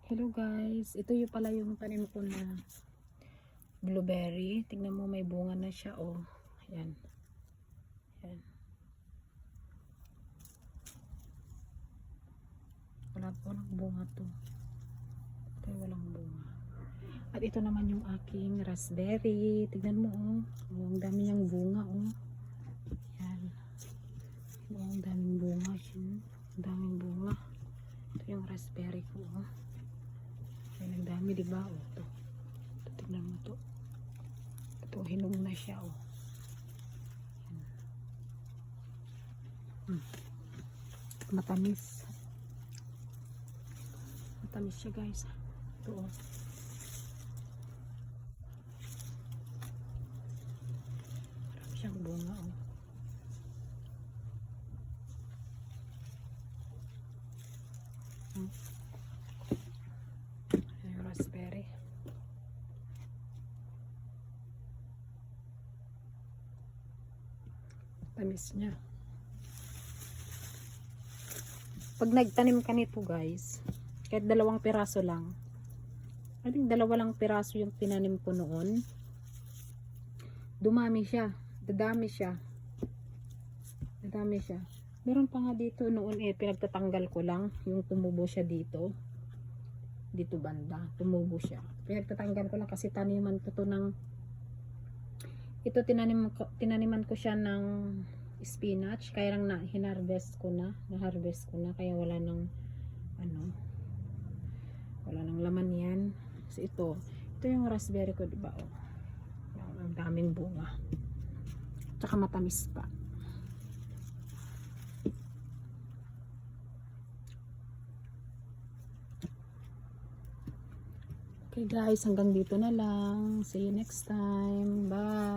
Hello guys, ito yung pala yung tanim ko na blueberry. Tingnan mo, may bunga na siya, oh. Ayan. Ayan. Walang bunga to. Ito yung walang bunga. At ito naman yung aking raspberry. Tingnan mo, oh. Oh, ang dami niyang bunga, oh. Ayan. Oh, ang daming bunga. Ang daming bunga. Ito yung raspberry ko, oh. Ayan, ang dami, diba? Oh, ito. Tignan mo to. Ito, hinog na siya, oh. Matamis. Matamis siya, guys. Ito, oh. Marami siyang bunga, oh. Ayan, raspberry. Tamis niya. Pag nagtanim ka nito, guys, kahit 2 piraso lang, I think 2 lang piraso yung tinanim ko noon, dumami siya, dadami siya, dadami siya. Meron pa nga dito noon, pinagtatanggal ko lang yung tumubo siya dito banda, tumubo siya, pinagtatanggal ko lang kasi taniman ko to ng ito, tinaniman ko siya ng spinach, kaya lang na-harvest ko na, kaya wala nang wala nang laman yan. So ito yung raspberry ko, diba, oh. Ang daming bunga, tsaka matamis pa. Okay guys, hanggang dito na lang. See you next time. Bye.